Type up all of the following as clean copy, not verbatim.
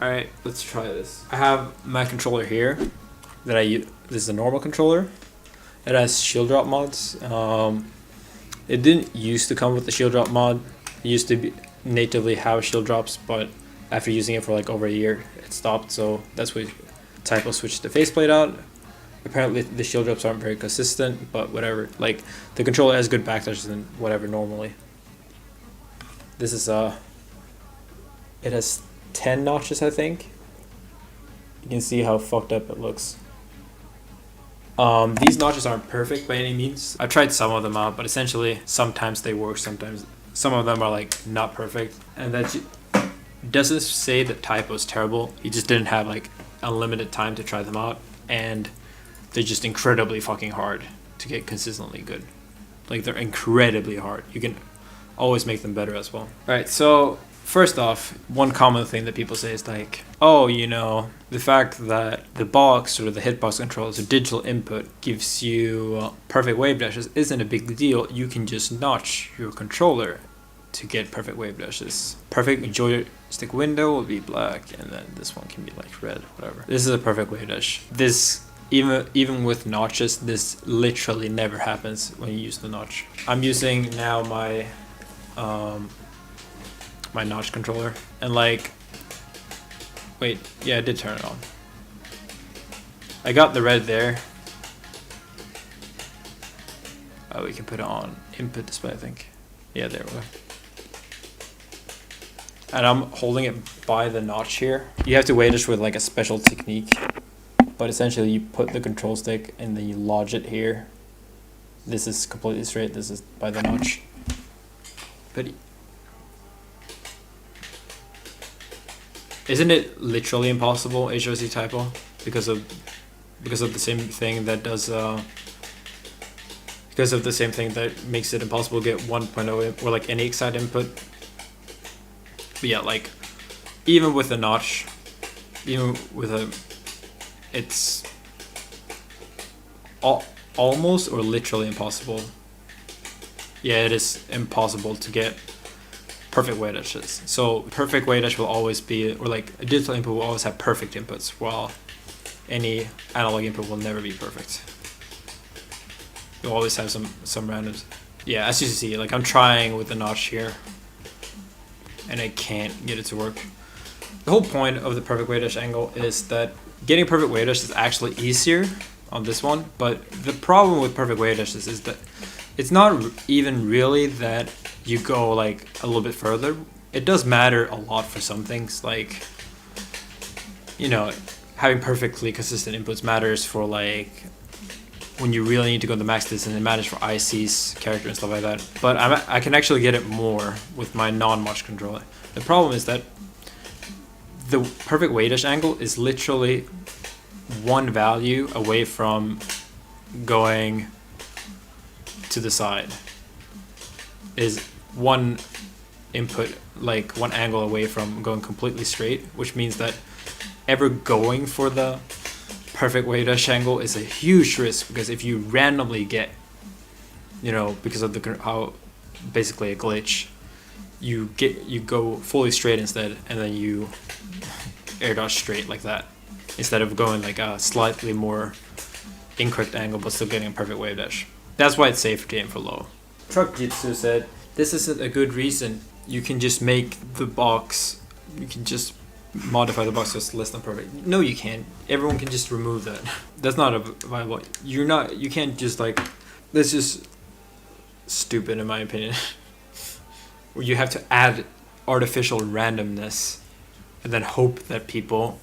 Alright, let's try this. I have my controller here that I use. This is a normal controller. It has shield drop mods. It didn't used to come with the shield drop mod. It used to natively have shield drops, but after using it for like over a year, it stopped. So that's why Typo switched the faceplate out. Apparently the shield drops aren't very consistent, but whatever. Like, the controller has good backlashes than whatever normally. This is it has 10 notches, I think. You can see how fucked up it looks. These notches aren't perfect by any means. I've tried some of them out, but essentially sometimes they work, sometimes some of them are like not perfect. And that doesn't say that Typo is terrible. He just didn't have like unlimited time to try them out, and they're just incredibly fucking hard to get consistently good. Like, they're incredibly hard. You can always make them better as well. Alright, so first off, one common thing that people say is like, oh, you know, the fact that the box or the hitbox controller, so digital input, gives you perfect wave dashes isn't a big deal. You can just notch your controller to get perfect wave dashes. Perfect joystick window will be black, and then this one can be like red, whatever. This is a perfect wave dash. This, even with notches, this literally never happens when you use the notch. I'm using now my my notch controller, and like, wait, yeah, I did turn it on. I got the red there. Oh, we can put it on input display, I think. Yeah, there we go. And I'm holding it by the notch here. You have to wait this with like a special technique, but essentially you put the control stick and then you lodge it here. This is completely straight, this is by the notch. But isn't it literally impossible, HOC Typo, because of the same thing that does because of the same thing that makes it impossible to get 1.0 or like any excite input. But yeah, like, even with a notch, even with it's almost or literally impossible. Yeah, it is impossible to get perfect wave dashes. So perfect wave dash will always be, or like a digital input will always have perfect inputs, while any analog input will never be perfect. You'll always have some randoms. Yeah, as you see, like, I'm trying with the notch here, and I can't get it to work. The whole point of the perfect wave dash angle is that getting perfect wave dash is actually easier on this one, but the problem with perfect wave dashes is that it's not even really that you go like a little bit further. It does matter a lot for some things, like, you know, having perfectly consistent inputs matters for like when you really need to go the max distance. It matters for IC's character and stuff like that. But I can actually get it more with my non-notch controller. The problem is that the perfect wave dash angle is literally one value away from going to the side, is one input, like one angle away from going completely straight, which means that ever going for the perfect wave dash angle is a huge risk, because if you randomly get, you know, because of the how basically a glitch, you go fully straight instead, and then you air dodge straight like that, instead of going like a slightly more incorrect angle but still getting a perfect wave dash. That's why it's safer to aim for low. Truck Jitsu said, this isn't a good reason. You can just make the box, you can just modify the box so it's less than perfect. No, you can't. Everyone can just remove that. That's not a viable. You can't just like, that's just stupid in my opinion. Where you have to add artificial randomness and then hope that people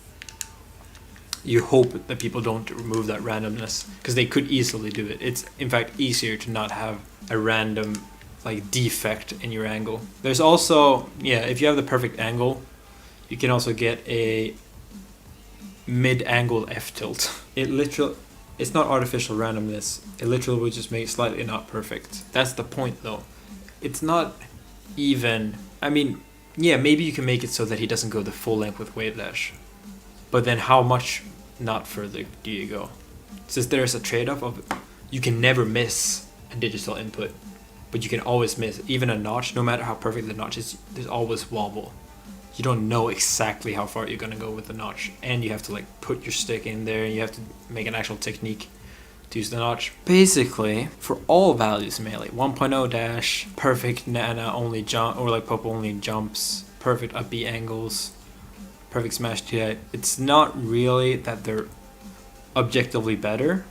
don't remove that randomness, because they could easily do it. It's in fact easier to not have a random like defect in your angle. There's also, yeah, if you have the perfect angle, you can also get a mid-angle F-tilt. It's not artificial randomness. It literally would just make it slightly not perfect. That's the point though. It's not even, I mean, yeah, maybe you can make it so that he doesn't go the full length with wave dash. But then how much not further do you go? Since there's a trade-off of, you can never miss a digital input, but you can always miss even a notch. No matter how perfect the notch is, there's always wobble. you don't know exactly how far you're gonna go with the notch, and you have to like put your stick in there, and you have to make an actual technique to use the notch. Basically, for all values in Melee, 1.0 dash, perfect Nana only jump, or like Popo only jumps, perfect up B angles, perfect smash TI, it's not really that they're objectively better,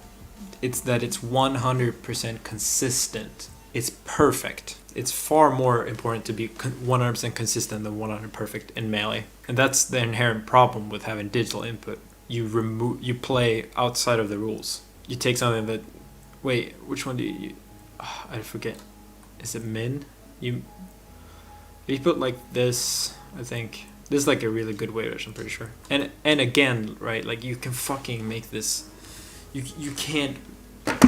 it's that it's 100% consistent. It's perfect. It's far more important to be 100% consistent than 100% perfect in Melee. And that's the inherent problem with having digital input. You play outside of the rules. You take something that, wait, which one do you I forget. Is it min? You put like this, I think. This is like a really good wave dash, I'm pretty sure. And again, right, like you can fucking make this, you can't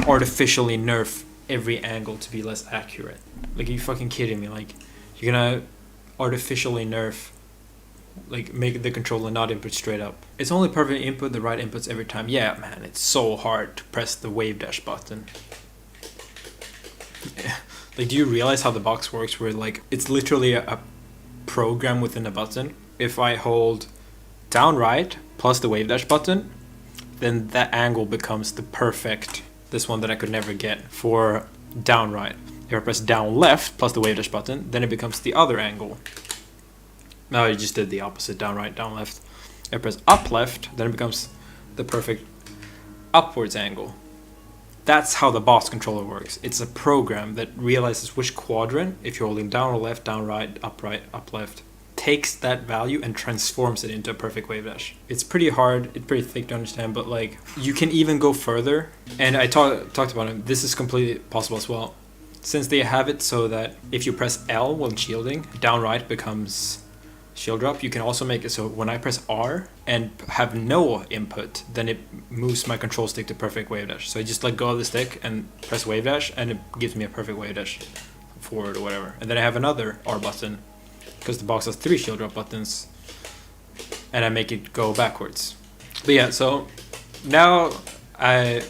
artificially nerf every angle to be less accurate. Like, are you fucking kidding me? Like, you're gonna artificially nerf, like make the controller not input straight up. It's only perfect input, the right inputs every time. Yeah, man, it's so hard to press the wave dash button. Like, do you realize how the box works where like it's literally a program within a button? If I hold down right plus the wave dash button, then that angle becomes the perfect, this one that I could never get for down right. If I press down left plus the wave dash button, then it becomes the other angle. Now I just did the opposite, down right, down left. If I press up left, then it becomes the perfect upwards angle. That's how the boss controller works. It's a program that realizes which quadrant, if you're holding down or left, down right, up left, takes that value and transforms it into a perfect wave dash. It's pretty hard, it's pretty thick to understand, but like you can even go further. And I talked about it, this is completely possible as well. Since they have it so that if you press L when shielding, down right becomes shield drop, you can also make it so when I press R and have no input, then it moves my control stick to perfect wave dash. So I just let go of the stick and press wave dash and it gives me a perfect wave dash forward or whatever. And then I have another R button because the box has 3 shield drop buttons and I make it go backwards. But yeah, so now I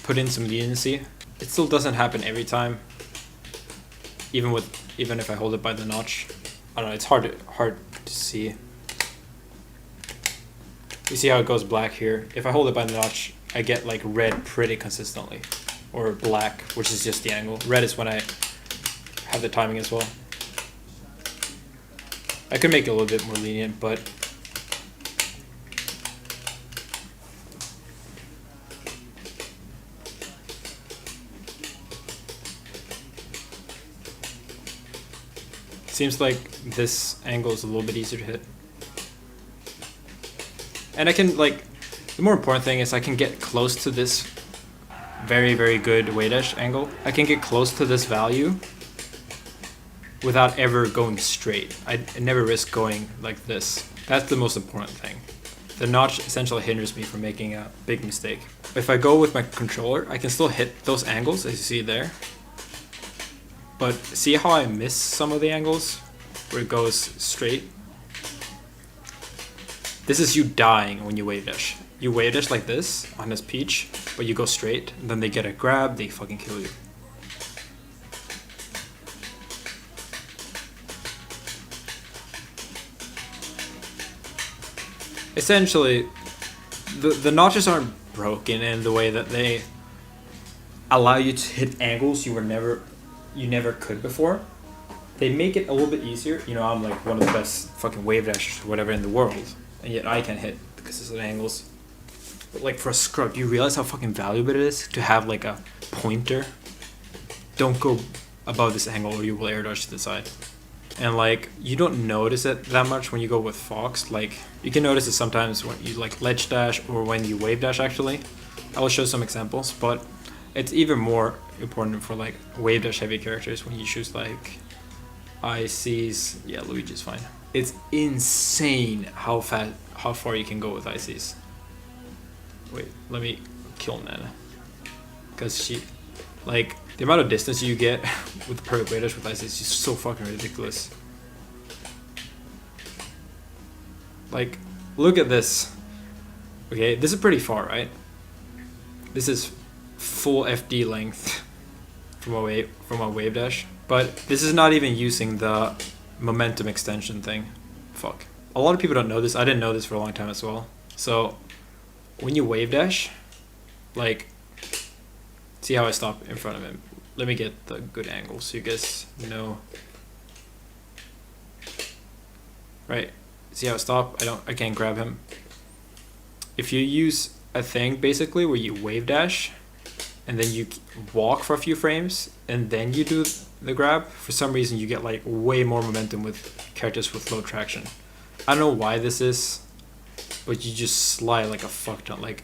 put in some leniency. It still doesn't happen every time, even if I hold it by the notch. I don't know, it's hard to see. You see how it goes black here? If I hold it by the notch, I get like red pretty consistently, or black, which is just the angle. Red is when I have the timing as well. I could make it a little bit more lenient, but seems like this angle is a little bit easier to hit. And I can, like, the more important thing is I can get close to this very, very good wave dash angle. I can get close to this value without ever going straight. I never risk going like this. That's the most important thing. The notch essentially hinders me from making a big mistake. If I go with my controller, I can still hit those angles as you see there. But see how I miss some of the angles where it goes straight? This is you dying when you wave dash. You wave dash like this on this peach, but you go straight, and then they get a grab, they fucking kill you. Essentially, the notches aren't broken in the way that they allow you to hit angles you never could before. They make it a little bit easier. You know, I'm like one of the best fucking wave dashers or whatever in the world, and yet I can't hit because of the angles. But like for a scrub, do you realize how fucking valuable it is to have like a pointer? Don't go above this angle or you will air dodge to the side. And like you don't notice it that much when you go with Fox. Like you can notice it sometimes when you like ledge dash or when you wave dash actually. I will show some examples, but it's even more important for like wave dash heavy characters when you choose like ICs. Yeah, Luigi's fine. It's insane how far you can go with ICs. Wait, let me kill Nana. Because she, like, the amount of distance you get with perfect wave dash with ICs is just so fucking ridiculous. Like, look at this. Okay, this is pretty far, right? This is full FD length from a wave dash. But this is not even using the momentum extension thing. Fuck. a lot of people don't know this. I didn't know this for a long time as well. So when you wave dash, like, see how I stop in front of him. Let me get the good angle so you guys know. Right, see how I stop? I can't grab him. If you use a thing basically where you wave dash and then you walk for a few frames and then you do the grab, for some reason you get like way more momentum with characters with low traction. I don't know why this is, but you just slide like a fuck ton. Like,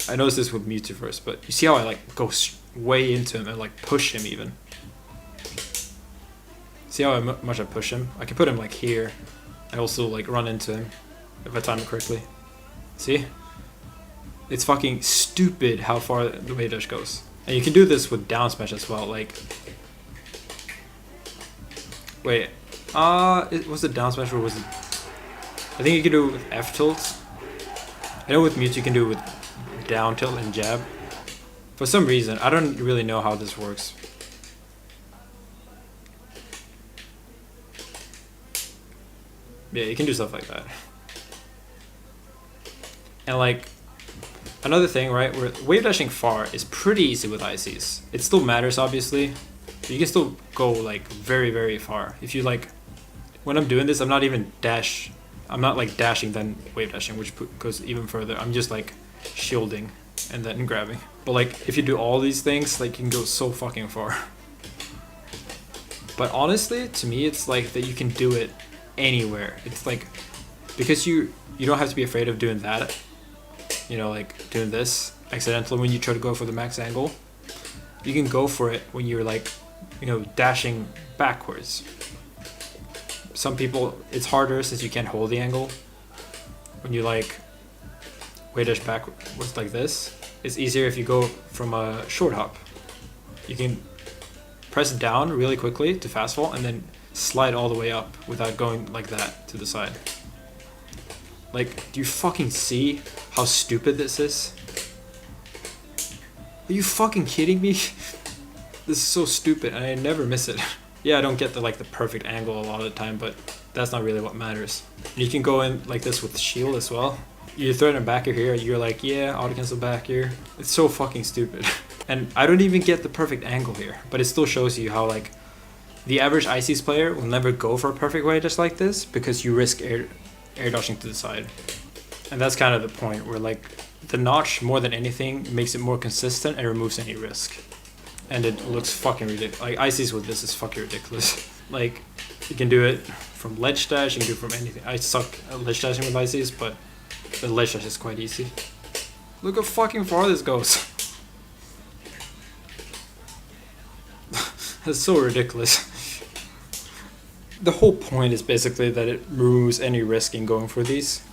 I noticed this with Mewtwo first, but you see how I like go way into him and like push him even. See how much I push him? I can put him like here. I also like run into him if I time it correctly. See? It's fucking stupid how far the wave dash goes. And you can do this with down smash as well. Like, wait, was it down smash or was it? I think you can do it with F tilt. I know with Mewtwo you can do it with down tilt and jab. For some reason, I don't really know how this works. Yeah, you can do stuff like that. And like, another thing, right, where wave dashing far is pretty easy with ICs. It still matters, obviously, but you can still go like very, very far. If you like, when I'm doing this, I'm not like dashing then wave dashing, which goes even further. I'm just like shielding and then grabbing. But like, if you do all these things, like you can go so fucking far. But honestly, to me, it's like that you can do it anywhere. It's like, because you don't have to be afraid of doing that, you know, like doing this accidentally when you try to go for the max angle. You can go for it when you're like, you know, dashing backwards. Some people, it's harder since you can't hold the angle. When you like wave dash backwards like this, it's easier if you go from a short hop. You can press down really quickly to fast fall and then slide all the way up without going like that to the side. Like, do you fucking see how stupid this is? Are you fucking kidding me? This is so stupid and I never miss it. Yeah, I don't get the perfect angle a lot of the time, but that's not really what matters. And you can go in like this with shield as well. You throw it in back here, you're like, yeah, auto cancel back here. It's so fucking stupid. And I don't even get the perfect angle here, but it still shows you how like the average ICs player will never go for a perfect way just like this because you risk air dodging to the side. And that's kind of the point where like the notch more than anything makes it more consistent and removes any risk. And it looks fucking ridiculous. Like ICs with this is fucking ridiculous. Like you can do it from ledge dash, you can do it from anything. I suck at ledge dashing with ICs, but the ledge dash is quite easy. Look how fucking far this goes. That's so ridiculous. The whole point is basically that it removes any risk in going for these.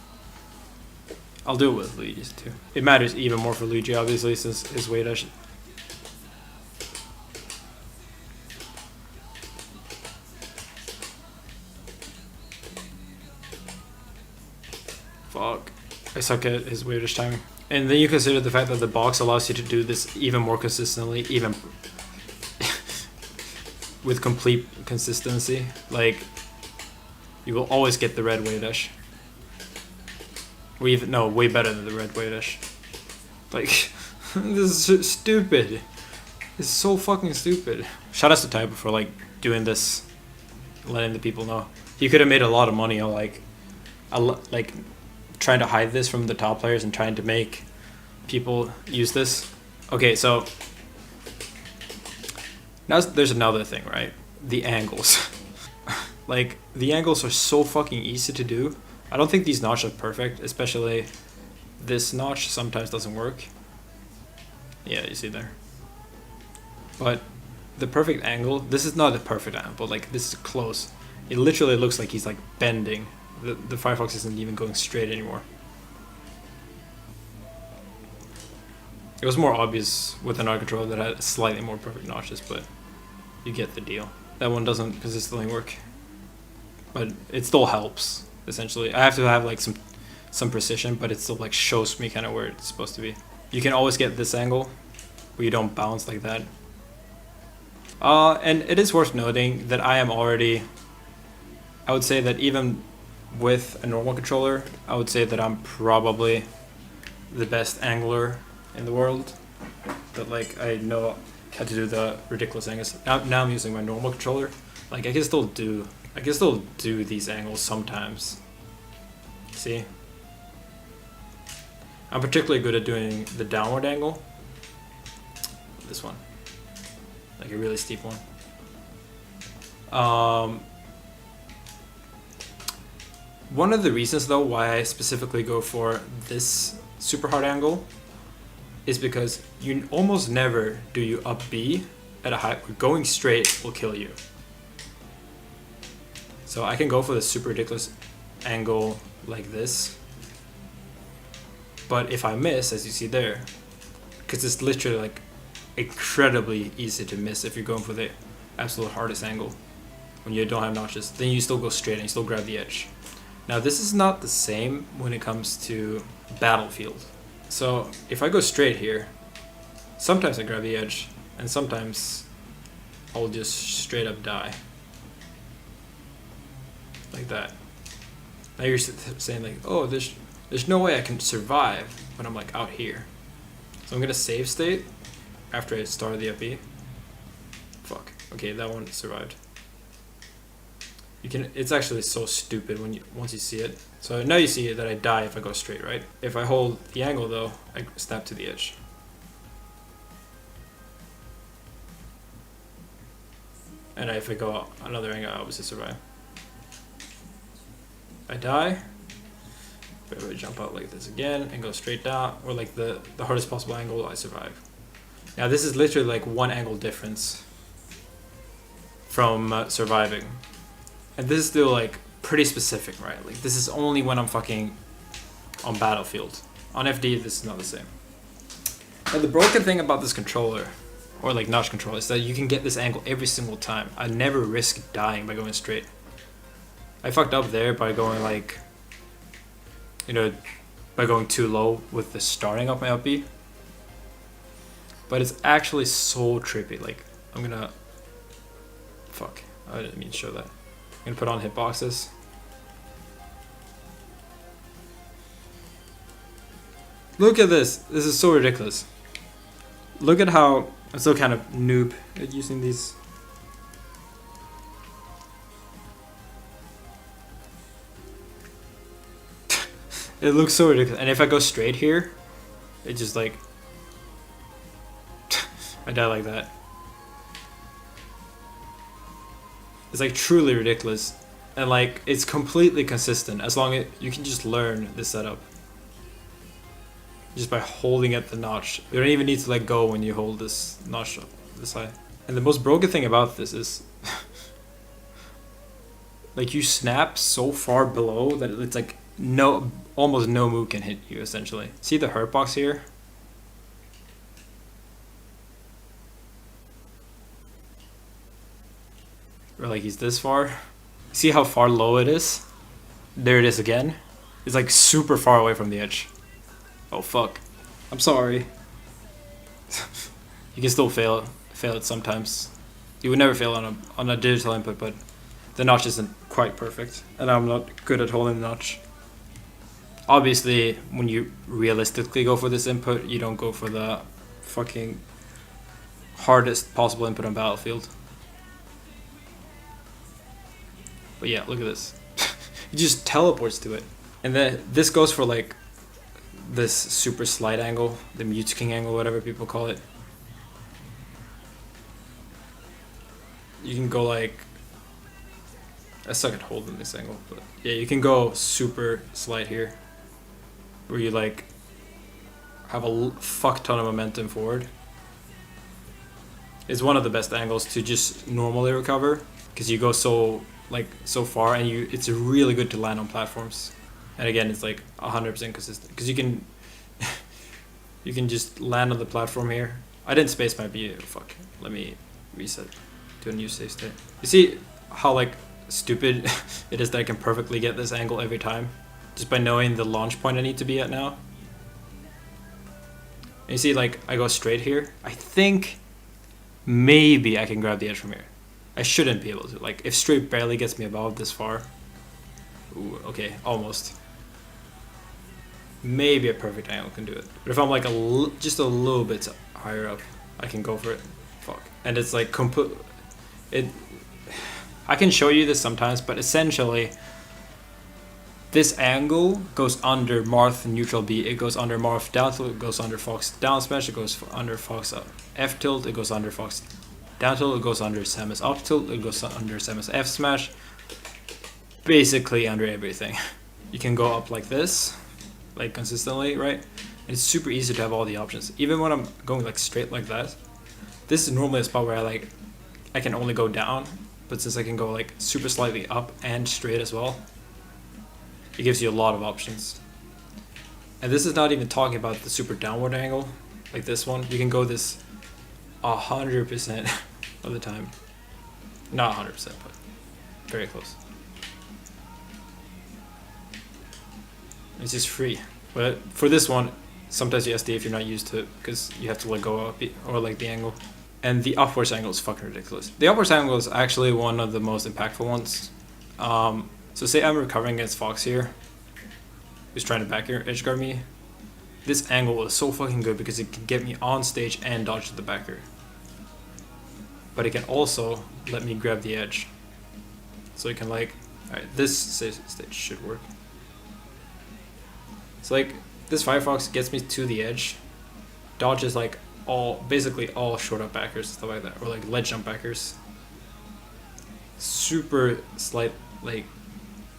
I'll do it with Luigi's too. It matters even more for Luigi, obviously, since his wave dash. Fuck. I suck at his wave dash timing. And then you consider the fact that the box allows you to do this even more consistently, even with complete consistency. Like, you will always get the red wave dash. Way better than the red wave dash. Like, this is stupid. It's so fucking stupid. Shout out to Typo for like doing this, letting the people know. He could have made a lot of money on like trying to hide this from the top players and trying to make people use this. Okay, so now there's another thing, right? The angles. Like, the angles are so fucking easy to do. I don't think these notches are perfect, especially this notch sometimes doesn't work. Yeah, you see there. But the perfect angle, this is not the perfect angle, but like this is close. It literally looks like he's like bending. The Firefox isn't even going straight anymore. It was more obvious with an art controller that had slightly more perfect notches, but you get the deal. That one doesn't consistently work, but it still helps, essentially. I have to have like some precision, but it still like shows me kind of where it's supposed to be. You can always get this angle where you don't bounce like that. And it is worth noting that I am already I would say that even with a normal controller, I would say that I'm probably the best angler in the world. That like I know how to do the ridiculous angles. Now I'm using my normal controller. Like I can still do these angles sometimes. See? I'm particularly good at doing the downward angle. This one. Like a really steep one. One of the reasons though why I specifically go for this super hard angle is because you almost never do you up B at a height where going straight will kill you. So I can go for the super ridiculous angle like this. But if I miss, as you see there, because it's literally like incredibly easy to miss if you're going for the absolute hardest angle when you don't have notches, then you still go straight and you still grab the edge. Now this is not the same when it comes to Battlefield. So if I go straight here, sometimes I grab the edge and sometimes I'll just straight up die. Like that. Now you're saying like, oh, there's no way I can survive when I'm like out here. So I'm gonna save state after I started the FE. Fuck. Okay, that one survived. It's actually so stupid once you see it. So now you see that I die if I go straight, right? If I hold the angle though, I snap to the edge. And if I go another angle, I obviously survive. I die. If I jump out like this again and go straight down, or like the hardest possible angle, I survive. Now this is literally like one angle difference from surviving. And this is still like pretty specific, right? Like this is only when I'm fucking on Battlefield. On FD, this is not the same. And the broken thing about this controller, or like notch controller, is that you can get this angle every single time. I never risk dying by going straight. I fucked up there by going like, you know, by going too low with the starting of my up B. But it's actually so trippy. Like I'm gonna, fuck, I didn't mean to show that. I'm gonna put on hitboxes. Look at this. This is so ridiculous. Look at how I'm still kind of noob at using these. It looks so ridiculous. And if I go straight here, it just like I die like that. It's like truly ridiculous, and like it's completely consistent as long as you can just learn this setup just by holding at the notch. You don't even need to let go when you hold this notch up this high. And the most broken thing about this is like you snap so far below that it's like almost no move can hit you essentially. See the hurt box here? Or like he's this far. See how far low it is? There it is again. It's like super far away from the edge. Oh fuck. I'm sorry. You can still fail it sometimes. You would never fail on a digital input, but the notch isn't quite perfect. And I'm not good at holding the notch. Obviously, when you realistically go for this input, you don't go for the fucking hardest possible input on Battlefield. But yeah, look at this. It just teleports to it. And then this goes for like this super slide angle, the Mute King angle, whatever people call it. You can go like, I suck at holding this angle, but yeah, you can go super slide here, where you like have a fuck ton of momentum forward. It's one of the best angles to just normally recover, because you go so far, and it's really good to land on platforms. And again, it's like 100% consistent, because you can you can just land on the platform here. I didn't space my B. Fuck. Let me reset to a new save state. You see how like stupid it is that I can perfectly get this angle every time just by knowing the launch point I need to be at now. And you see, like, I go straight here. I think maybe I can grab the edge from here. I shouldn't be able to. Like, if straight barely gets me above this far, Ooh, okay, almost. Maybe a perfect angle can do it. But if I'm like just a little bit higher up, I can go for it. Fuck. And it's like I can show you this sometimes, but essentially this angle goes under Marth neutral B, it goes under Marth down tilt, it goes under Fox down smash, it goes under Fox F tilt, it goes under Fox down tilt, it goes under Samus up tilt, it goes under Samus F smash. Basically under everything. You can go up like this, like consistently, right? And it's super easy to have all the options. Even when I'm going like straight like that, this is normally a spot where I can only go down, but since I can go like super slightly up and straight as well, it gives you a lot of options. And this is not even talking about the super downward angle, like this one. You can go this 100% of the time. Not 100%, but very close. It's just free. But for this one, sometimes you SD if you're not used to it, because you have to let go of it, or like the angle. And the upwards angle is fucking ridiculous. The upwards angle is actually one of the most impactful ones. So say I'm recovering against Fox here, who's trying to back edge guard me. This angle is so fucking good because it can get me on stage and dodge to the backer. But it can also let me grab the edge. So it can like, alright, this stage should work. So like, this Firefox gets me to the edge, dodges like basically all short up backers, stuff like that, or like ledge jump backers. Super slight, like,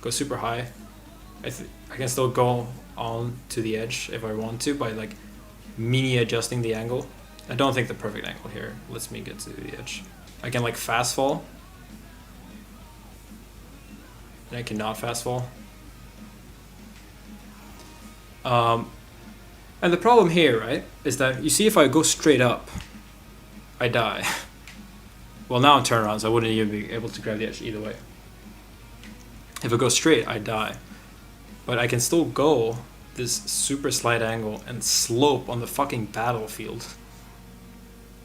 go super high. I can still go on to the edge if I want to by like mini adjusting the angle. I don't think the perfect angle here lets me get to the edge. I can like fast fall, and I cannot fast fall. And the problem here, right, is that you see if I go straight up, I die. Well, now I'm turned around, so I wouldn't even be able to grab the edge either way. If I go straight, I die. But I can still go this super slight angle and slope on the fucking battlefield.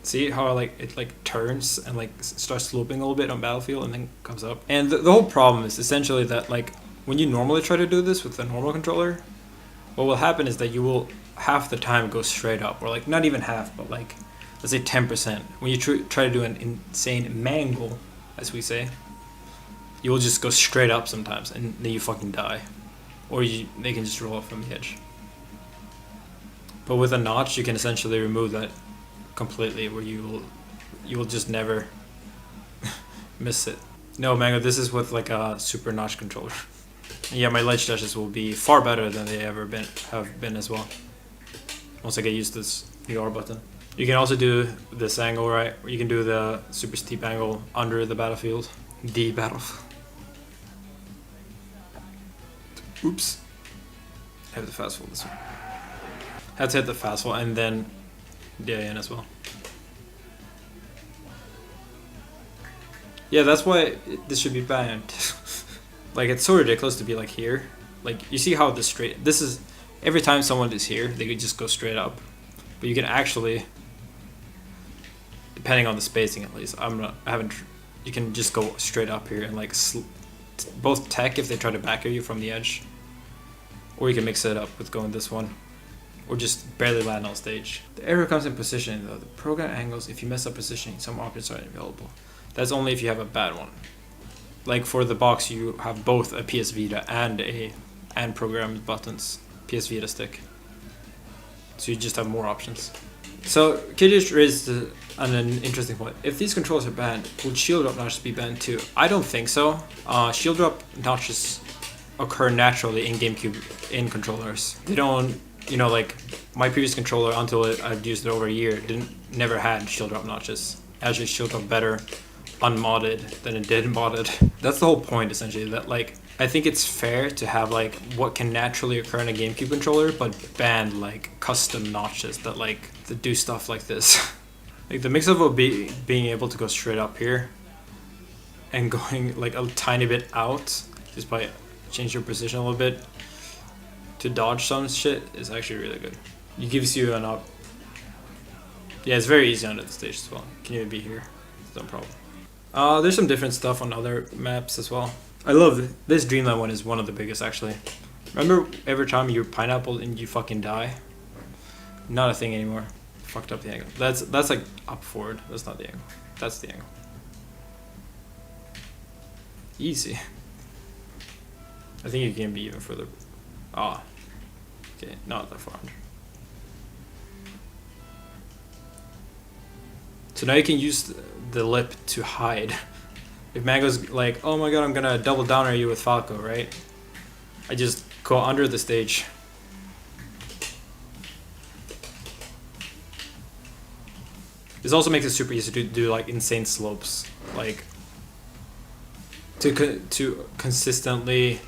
See how it like turns and like starts sloping a little bit on battlefield and then comes up. And the whole problem is essentially that like when you normally try to do this with a normal controller, what will happen is that you will half the time go straight up, or like not even half, but like let's say 10%. When you try to do an insane mangle, as we say, you will just go straight up sometimes, and then you fucking die, or they can just roll off from the edge. But with a notch, you can essentially remove that completely, where you will just never miss it. No, Mango, this is with like a super notch controller. Yeah, my ledge dashes will be far better than they ever have been as well. Once I get used to this new R button. You can also do this angle, right? You can do the super steep angle under the battlefield. The battlefield. Oops. I have to fast forward this one. Had to hit the fast forward and then DIN as well. Yeah, that's why this should be banned. Like, it's so ridiculous to be like here. Like, you see how this is, every time someone is here, they could just go straight up. But you can actually, depending on the spacing at least, you can just go straight up here and like, both tech if they try to backer you from the edge, or you can mix it up with going this one, or just barely land on stage. The error comes in positioning though. The program angles, if you mess up positioning, some options are unavailable. That's only if you have a bad one. Like for the box, you have both a PS Vita and programmed buttons, PS Vita stick. So you just have more options. So Kiddish raised an interesting point. If these controls are banned, would shield drop notches be banned too? I don't think so. Shield drop notches occur naturally in GameCube in controllers. They don't, like my previous controller, until I'd used it over a year, never had shield drop notches. Actually, shield drop better unmodded than it did modded. That's the whole point essentially, that like I think it's fair to have like what can naturally occur in a GameCube controller, but ban like custom notches that do stuff like this. Like the mix of being able to go straight up here and going like a tiny bit out just by change your position a little bit to dodge some shit is actually really good. It gives you an up. Yeah, it's very easy under the stage as well. Can even be here, it's no problem. There's some different stuff on other maps as well. I love this Dreamland one is one of the biggest actually. Remember every time you pineapple and you fucking die? Not a thing anymore. Fucked up the angle. That's like up forward. That's not the angle. That's the angle. Easy. I think you can be even further. Ah. Okay, not that far under. So now you can use the lip to hide. If Mango's like, oh my god, I'm gonna double down on you with Falco, right? I just go under the stage. This also makes it super easy to do like insane slopes, like to consistently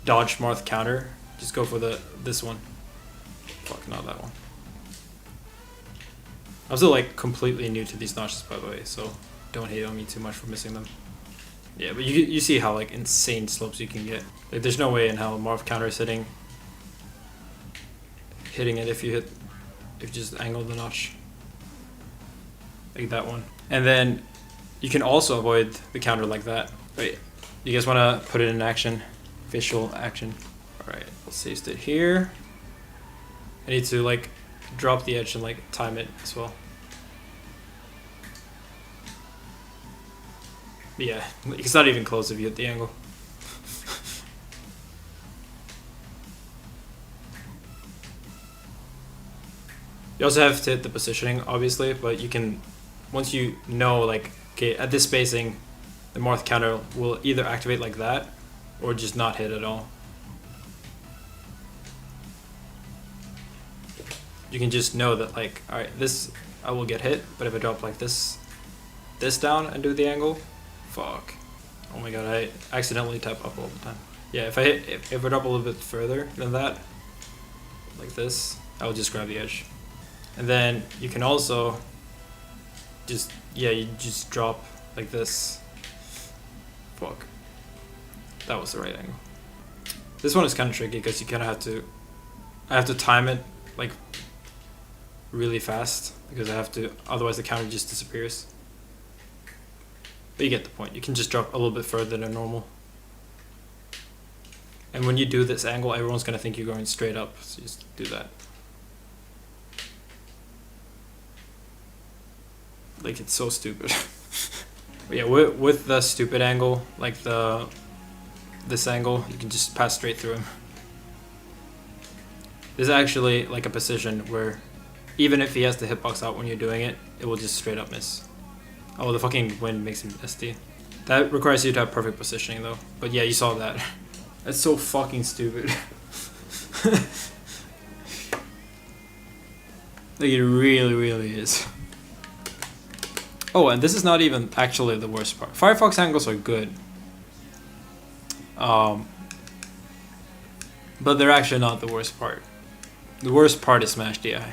dodge Marth counter. Just go for this one. Fuck, not that one. I'm still like completely new to these notches, by the way, so don't hate on me too much for missing them. Yeah, but you see how like insane slopes you can get. Like there's no way in hell Marth counter is hitting it if you just angle the notch. Like that one. And then you can also avoid the counter like that. Wait, you guys want to put it in action? Visual action. Alright, let's save state here. I need to like drop the edge and like time it as well. But yeah, it's not even close if you hit the angle. You also have to hit the positioning, obviously, but you can, once you know, like, okay, at this spacing, the Marth counter will either activate like that, or just not hit at all. You can just know that, like, alright, this, I will get hit, but if I drop like this down and do the angle, fuck. Oh my god, I accidentally tap up all the time. Yeah, if I drop a little bit further than that, like this, I will just grab the edge. And then you can also just, yeah, you just drop like this. Fuck. That was the right angle. This one is kind of tricky because you kind of I have to time it like really fast because I have to, otherwise the counter just disappears. But you get the point. You can just drop a little bit further than normal. And when you do this angle, everyone's going to think you're going straight up, so just do that. Like, it's so stupid. But yeah, with the stupid angle, like this angle, you can just pass straight through him. There's actually like a position where even if he has the hitbox out when you're doing it, it will just straight up miss. Oh, the fucking wind makes him SD. That requires you to have perfect positioning though. But yeah, you saw that. That's so fucking stupid. Like, it really, really is. Oh, and this is not even actually the worst part. Firefox angles are good. But they're actually not the worst part. The worst part is Smash DI.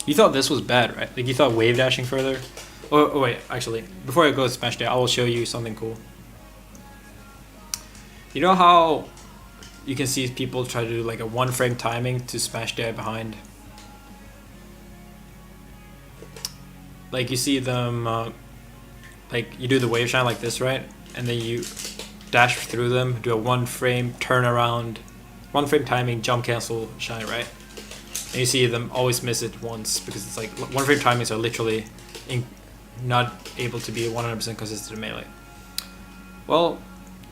You thought this was bad, right? Like, you thought wave dashing further? Oh wait, actually, before I go to Smash DI, I will show you something cool. You know how you can see people try to do like a 1 frame timing to Smash DI behind? Like, you see them, like, you do the wave shine like this, right? And then you dash through them, do a 1 frame turn around, 1 frame timing, jump cancel shine, right? And you see them always miss it once because it's like 1 frame timings are literally not able to be 100% consistent in melee. Well,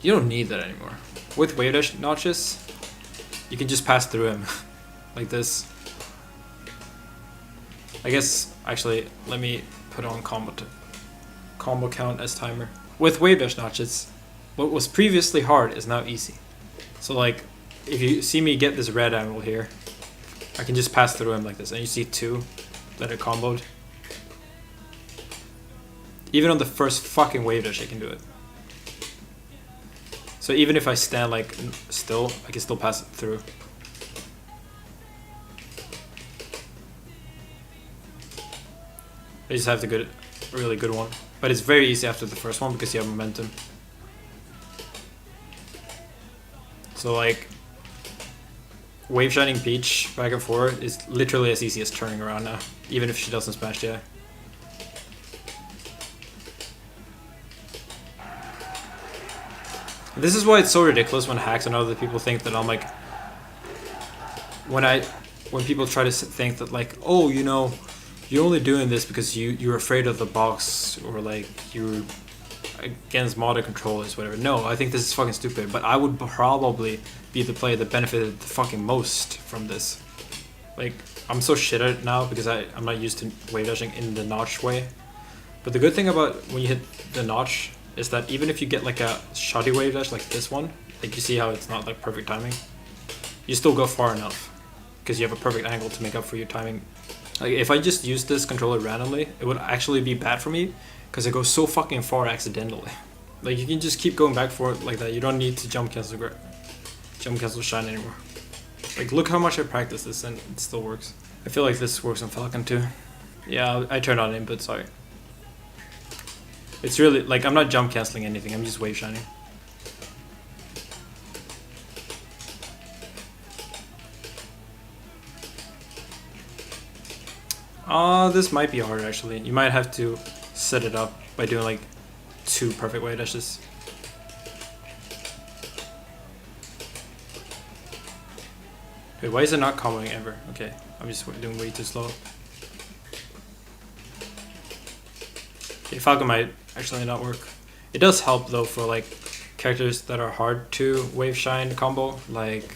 you don't need that anymore. With wave dash notches, you can just pass through him like this. I guess, actually, let me put on combo count as timer. With wave dash notches, what was previously hard is now easy. So like, if you see me get this red angle here, I can just pass through him like this, and you see 2 that are comboed. Even on the first fucking wave dash, I can do it. So even if I stand like still, I can still pass it through. I just have to get a really good one. But it's very easy after the first one because you have momentum. So like, wave shining Peach back and forth is literally as easy as turning around now, even if she doesn't smash DI. This is why it's so ridiculous when hacks and other people think that I'm like, when people try to think that like, oh, you know, you're only doing this because you're afraid of the box, or like you're against modded controllers, whatever. No, I think this is fucking stupid, but I would probably be the player that benefited the fucking most from this. Like, I'm so shit at it now because I'm not used to wave dashing in the notch way. But the good thing about when you hit the notch is that even if you get like a shoddy wave dash like this one, like you see how it's not like perfect timing, you still go far enough because you have a perfect angle to make up for your timing. Like if I just use this controller randomly, it would actually be bad for me because it goes so fucking far accidentally. Like you can just keep going back for it like that. You don't need to jump cancel shine anymore. Like look how much I practice this and it still works. I feel like this works on Falcon too. Yeah, I turned on input, sorry. It's really, like I'm not jump canceling anything, I'm just wave shining. This might be hard actually. You might have to set it up by doing like 2 perfect wave dashes. Wait, why is it not comboing ever? Okay, I'm just doing way too slow. Okay, Falcon might actually not work. It does help though for like characters that are hard to wave shine combo. Like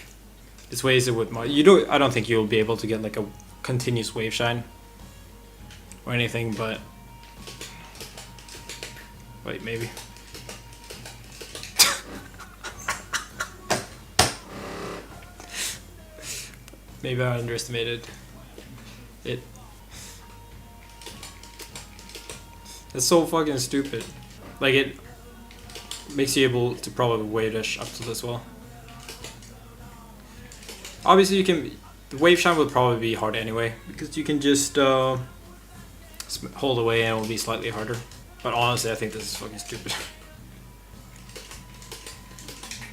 this way is it with mod. I don't think you'll be able to get like a continuous wave shine or anything, but wait, maybe. Maybe I underestimated it. It's so fucking stupid. Like it makes you able to probably wave dash up to this well. Obviously you can, the wave shine would probably be hard anyway because you can just hold away and it will be slightly harder. But honestly I think this is fucking stupid.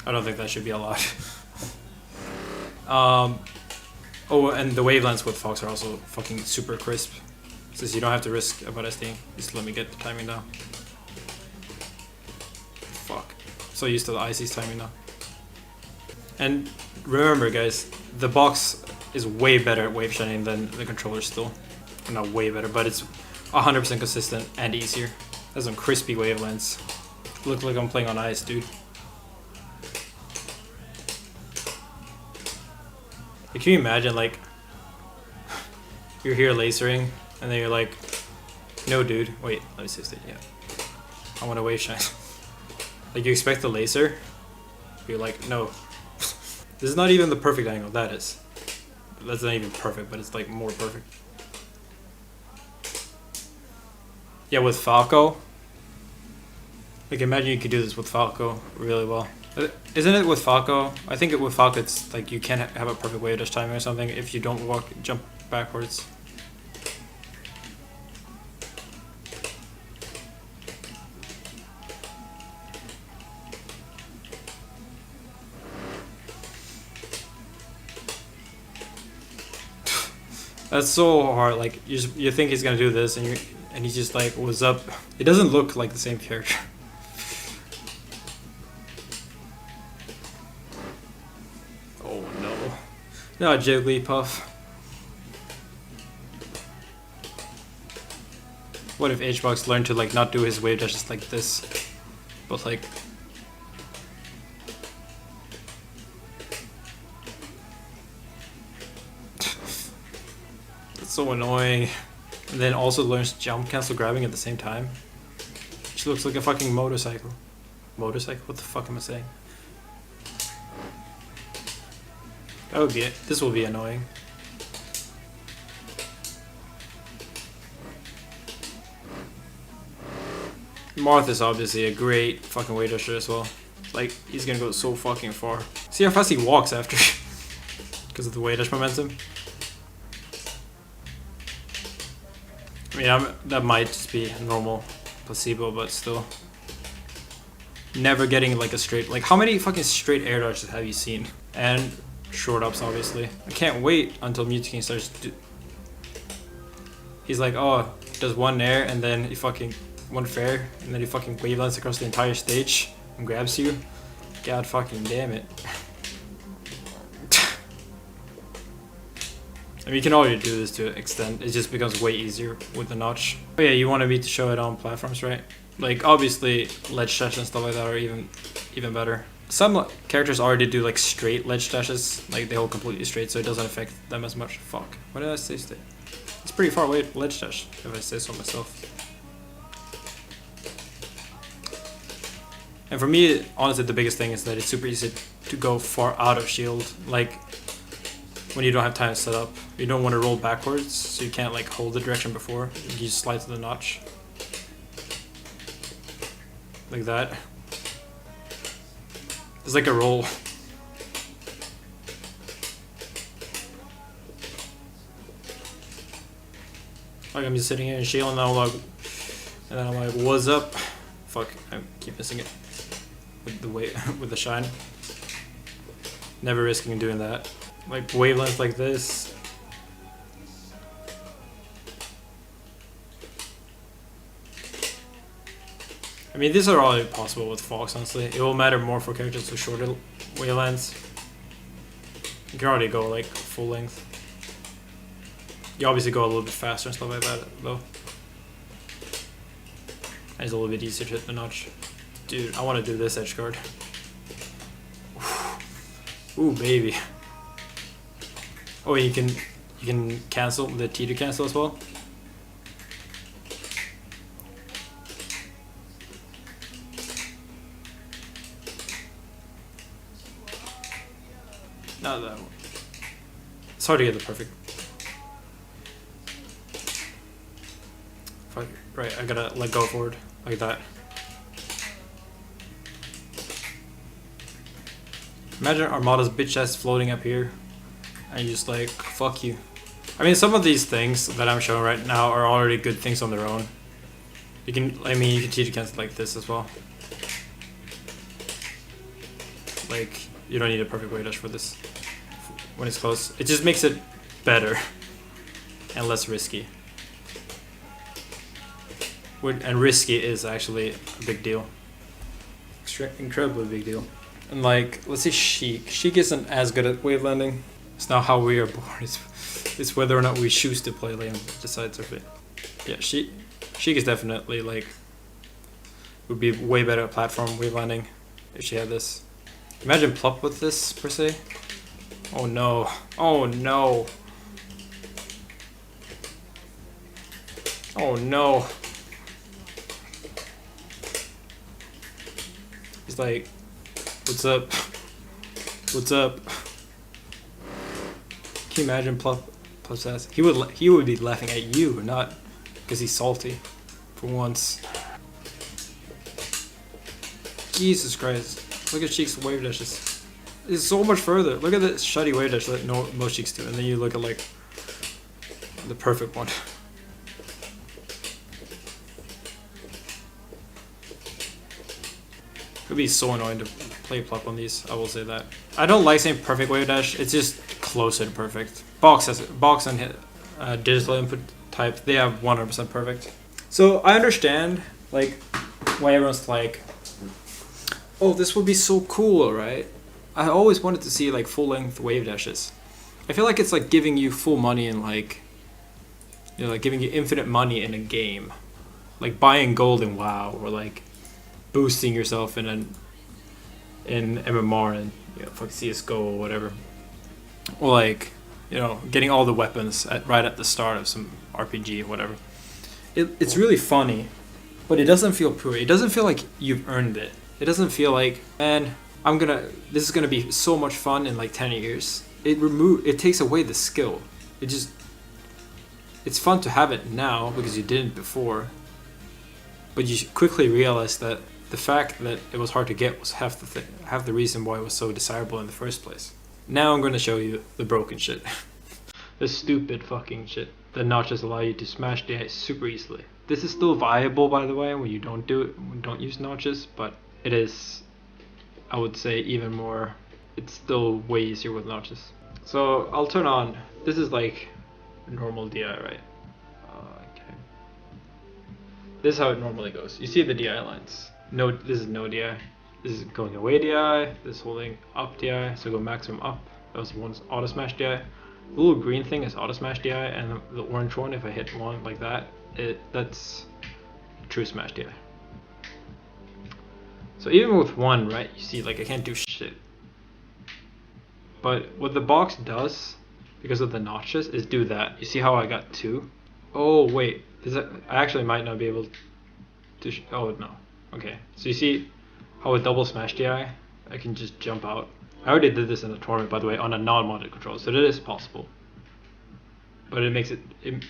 I don't think that should be allowed. Oh, and the wavelengths with Fox are also fucking super crisp. Since you don't have to risk about SDing. Just let me get the timing down. Fuck. So used to the IC's timing now. And remember guys, the box is way better at wave shining than the controller still. Not way better, but it's 100% consistent and easier. Has some crispy wavelengths. Look like I'm playing on ice, dude. Can you imagine like you're here lasering and then you're like, no dude, wait, let me see this, yeah. I want to wave shine. Like you expect the laser, you're like, no. This is not even the perfect angle, that is. That's not even perfect, but it's like more perfect. Yeah, with Falco, like imagine you could do this with Falco really well. Isn't it with Falco? I think with Falco it's like you can't have a perfect wave dash timing or something if you don't jump backwards. That's so hard. Like you think he's gonna do this and he's just like, what's up? It doesn't look like the same character. No, Jigglypuff. What if HBox learned to like not do his wave dashes like this, but like that's so annoying. And then also learns jump cancel grabbing at the same time. She looks like a fucking motorcycle. Motorcycle? What the fuck am I saying? That would be it. This will be annoying. Marth is obviously a great fucking wave dasher as well. Like, he's gonna go so fucking far. See how fast he walks after. Because of the wave dash momentum. I mean, that might just be a normal placebo, but still. Never getting like a straight, like how many fucking straight air dashes have you seen? And short ups, obviously. I can't wait until Mewtwo starts he's like, oh, does one air and then he fucking one fair and then he fucking wavelengths across the entire stage and grabs you. God fucking damn it. I mean, you can already do this to an extent. It just becomes way easier with the notch. Oh yeah, you wanted me to show it on platforms, right? Like, obviously, ledge dash and stuff like that are even better. Some characters already do like straight ledge dashes, like they hold completely straight, so it doesn't affect them as much. Fuck. What did I say today? It's pretty far away ledge dash, if I say so myself. And for me, honestly, the biggest thing is that it's super easy to go far out of shield. Like, when you don't have time to set up. You don't want to roll backwards, so you can't like hold the direction before. You just slide to the notch. Like that. It's like a roll. Like I'm just sitting here and shielding, and then I'm like, what's up? Fuck, I keep missing it. With the with the shine. Never risking doing that. Like wavelengths like this. I mean, these are all possible with Fox, honestly. It will matter more for characters with shorter wavelengths. You can already go like full length. You obviously go a little bit faster and stuff like that, though. And it's a little bit easier to hit the notch. Dude, I want to do this edge guard. Ooh, baby. Oh, you can cancel the T to cancel as well. Not that one. It's hard to get the perfect. Fuck. Right, I gotta let go forward like that. Imagine Armada's bitch ass floating up here. And you just like, fuck you. I mean, some of these things that I'm showing right now are already good things on their own. You can, I mean, you can teach against like this as well. Like, you don't need a perfect weight dash for this when it's close. It just makes it better and less risky. And risky is actually a big deal. Incredibly big deal. And like, let's say Sheik. Sheik isn't as good at wave landing. It's not how we are born. It's whether or not we choose to play lane decides of it. Yeah, Sheik is definitely like would be way better at platform wave landing if she had this. Imagine Plup with this per se. Oh no! Oh no! Oh no! He's like, what's up? What's up? Can you imagine Plup's ass? He would be laughing at you, not because he's salty. For once. Jesus Christ! Look at Sheik's wave dashes. It's so much further. Look at this shitty wave dash that most Sheiks do, and then you look at like the perfect one. It would be so annoying to play Plup on these, I will say that. I don't like saying perfect wave dash, it's just closer to perfect. Box and digital input type, they have 100% perfect. So I understand like why everyone's like, oh, this would be so cool, right? I always wanted to see like full length wave dashes. I feel like it's like giving you full money in like, you know, like giving you infinite money in a game. Like buying gold in WoW, or like boosting yourself in MMR and, you know, fuck CS:GO or whatever, or like, you know, getting all the weapons right at the start of some RPG or whatever. It's really funny, but it doesn't feel pure. It doesn't feel like you've earned it. It doesn't feel like, man, this is gonna be so much fun in like 10 years. It takes away the skill. It's fun to have it now because you didn't before, but you quickly realize that the fact that it was hard to get was half the reason why it was so desirable in the first place. Now I'm going to show you the broken shit. The stupid fucking shit that notches allow you to smash the ice super easily. This is still viable, by the way, when you don't use notches, but it is, I would say, even more, it's still way easier with notches. So I'll turn on, this is like normal DI, right? Okay. This is how it normally goes. You see the DI lines. No, this is no DI. This is going away DI, this is holding up DI, so go maximum up. That was one's auto smash DI. The little green thing is auto smash DI, and the orange one, if I hit one like that, that's true smash DI. So even with one, right, you see like I can't do shit. But what the box does, because of the notches, is do that. You see how I got 2? Oh wait, I actually might not be able to, oh no, okay. So you see how with double smash DI, I can just jump out. I already did this in the tournament, by the way, on a non-modded controller, so it is possible. But it makes it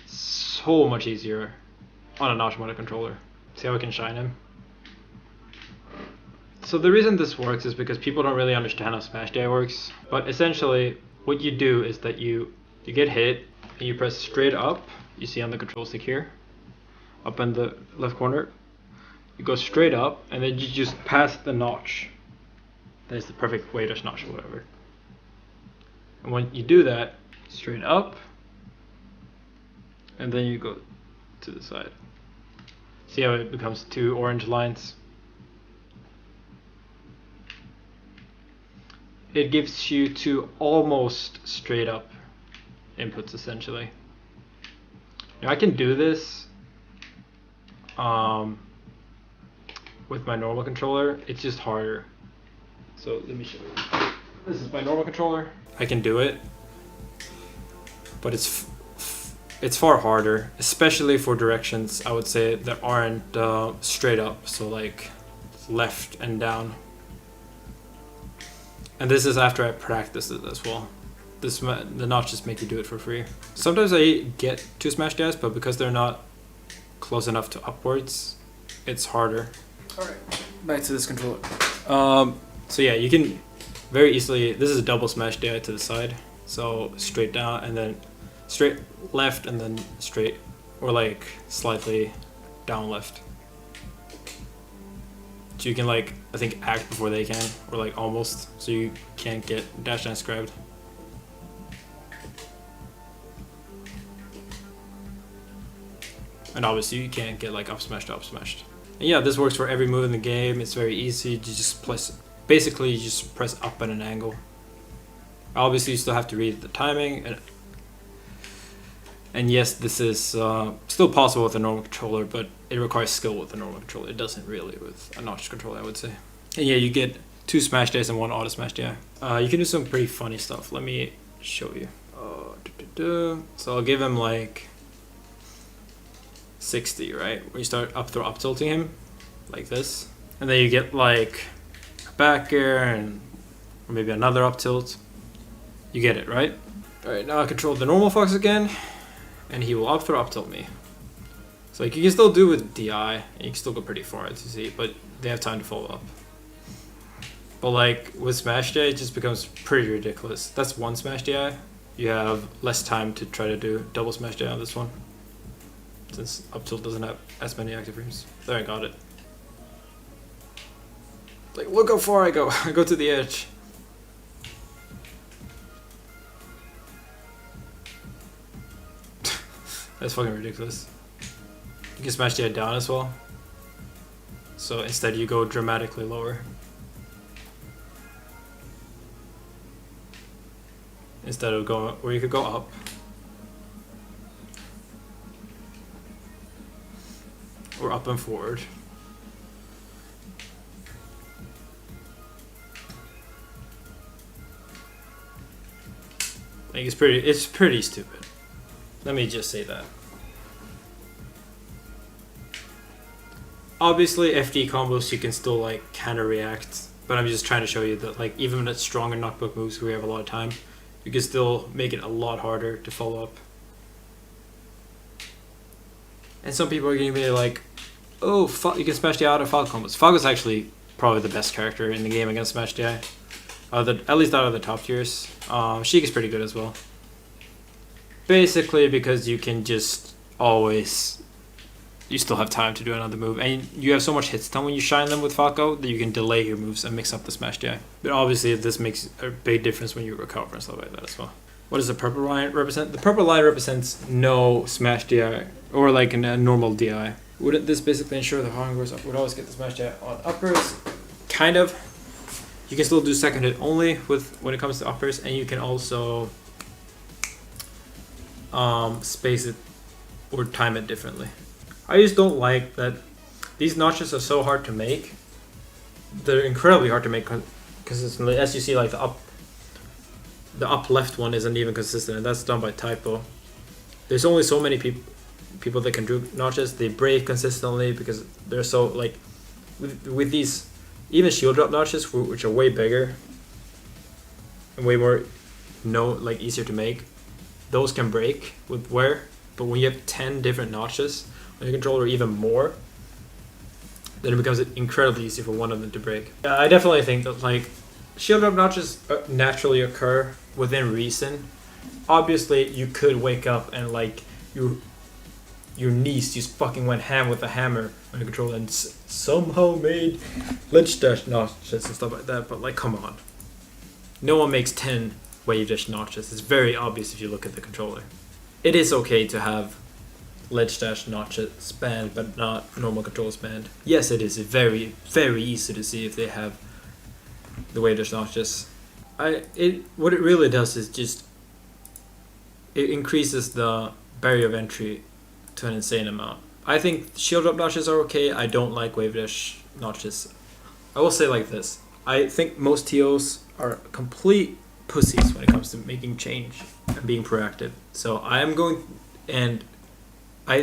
so much easier on a non-modded controller. See how I can shine him? So the reason this works is because people don't really understand how smash DI works. But essentially, what you do is that you get hit, and you press straight up. You see on the control stick here, up in the left corner. You go straight up, and then you just pass the notch. That's the perfect way to notch or whatever. And when you do that, straight up, and then you go to the side. See how it becomes 2 orange lines? It gives you 2 almost straight up inputs essentially. Now I can do this with my normal controller. It's just harder. So let me show you. This is my normal controller. I can do it, but it's far harder, especially for directions I would say that aren't straight up, so like left and down. And this is after I practice it as well. The notches make you do it for free. Sometimes I get 2 smash DIs, but because they're not close enough to upwards, it's harder. Alright, back to this controller. So yeah, you can very easily, this is a double smash DI to the side. So straight down and then straight left and then straight, or like slightly down left. So you can like, I think act before they can, or like almost, so you can't get dash dance grabbed. And obviously you can't get like up smashed to up smashed. And yeah, this works for every move in the game. It's very easy. You just basically you just press up at an angle. Obviously you still have to read the timing, and yes, this is still possible with a normal controller, but it requires skill with a normal controller. It doesn't really with a notch controller, I would say. And yeah, you get 2 smash DIs and 1 auto smash DI. You can do some pretty funny stuff. Let me show you. So I'll give him like 60, right? Where you start up tilting him like this, and then you get like a back air and or maybe another up tilt. You get it, right? All right, now I control the normal Fox again, and he will up tilt me. So like you can still do with DI, and you can still go pretty far, as you see, but they have time to follow up. But like with smash DI, it just becomes pretty ridiculous. That's 1 smash DI. You have less time to try to do double smash DI on this one, since up tilt doesn't have as many active frames. There, I got it. Like, look how far I go. I go to the edge. That's fucking ridiculous. You can smash DI down as well. So instead you go dramatically lower. Instead of going, or you could go up. Or up and forward. Like it's pretty stupid. Let me just say that. Obviously FD combos you can still like counter react, but I'm just trying to show you that like even with stronger knockback moves where we have a lot of time, you can still make it a lot harder to follow up. And some people are going to be like, oh, you can smash DI out of Falco combos. Falco's actually probably the best character in the game against smash DI. At least out of the top tiers. Sheik is pretty good as well. Basically because you can just always, you still have time to do another move. And you have so much hit stun when you shine them with Falco that you can delay your moves and mix up the smash DI. But obviously this makes a big difference when you recover and stuff like that as well. What does the purple line represent? The purple line represents no smash DI, or like a normal DI. Wouldn't this basically ensure the Hongers would always get the smash DI on uppers? Kind of. You can still do second hit only with when it comes to uppers, and you can also space it or time it differently. I just don't like that these notches are so hard to make. They're incredibly hard to make consistently. As you see, like the up left one isn't even consistent, and that's done by typo. There's only so many people that can do notches. They break consistently because they're so like with these even shield drop notches, which are way bigger and way more easier to make. Those can break with wear, but when you have 10 different notches on your controller, even more, then it becomes incredibly easy for one of them to break. I definitely think that like shield drop notches naturally occur within reason. Obviously, you could wake up and like your niece just fucking went ham with a hammer on your controller and somehow made ledge dash notches and stuff like that. But like, come on, no one makes 10 wave dash notches. It's very obvious if you look at the controller. It is okay to have ledge dash notches spanned, but not normal controller spanned. Yes, it is very, very easy to see if they have the wave dash notches. What it really does is just it increases the barrier of entry to an insane amount. I think shield drop notches are okay. I don't like wave dash notches. I will say like this. I think most TOs are complete pussies when it comes to making change and being proactive. So I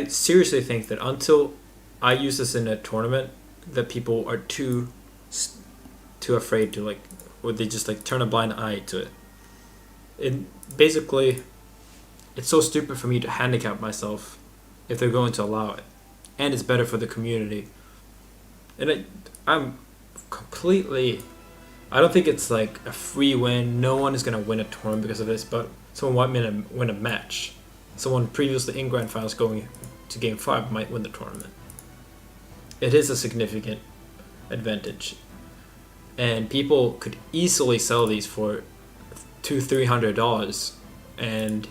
seriously think that until I use this in a tournament, that people are too afraid to like, or they just like turn a blind eye to it. Basically, it's so stupid for me to handicap myself if they're going to allow it, and it's better for the community. And I'm completely, I don't think it's like a free win. No one is gonna win a tournament because of this, but someone might win a match. Someone previously in Grand Finals going to Game 5 might win the tournament. It is a significant advantage, and people could easily sell these for $200-300, and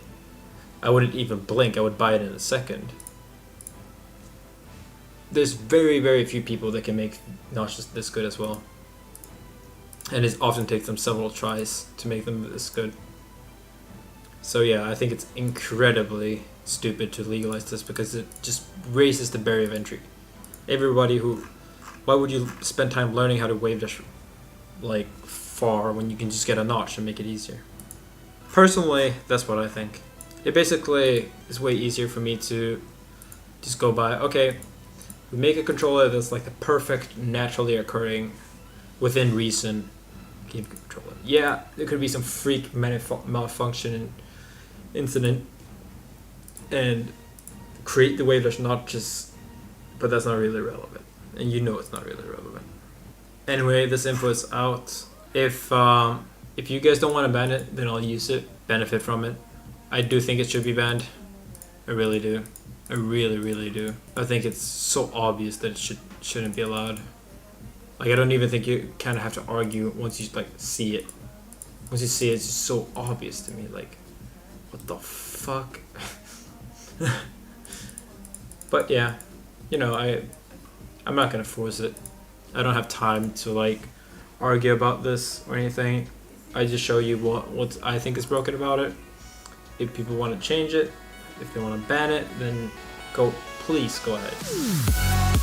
I wouldn't even blink. I would buy it in a second. There's very, very few people that can make notches this good as well, and it often takes them several tries to make them this good. So yeah, I think it's incredibly stupid to legalize this because it just raises the barrier of entry. Why would you spend time learning how to wave dash like far when you can just get a notch and make it easier? Personally, that's what I think. It basically is way easier for me to just go by, okay, we make a controller that's like the perfect, naturally occurring, within reason Gamecube controller. Yeah, there could be some freak malfunction incident and create the wave dash notches, but that's not really relevant, and you know it's not really relevant. Anyway, this info is out. If you guys don't want to ban it, then I'll use it, benefit from it. I do think it should be banned. I really do. I really, really do. I think it's so obvious that it shouldn't be allowed. Like, I don't even think you kind of have to argue once you like see it. Once you see it, it's just so obvious to me. Like, what the fuck? But yeah, you know, I'm not gonna force it. I don't have time to like argue about this or anything. I just show you what I think is broken about it. If people want to change it, if they want to ban it, then please go ahead.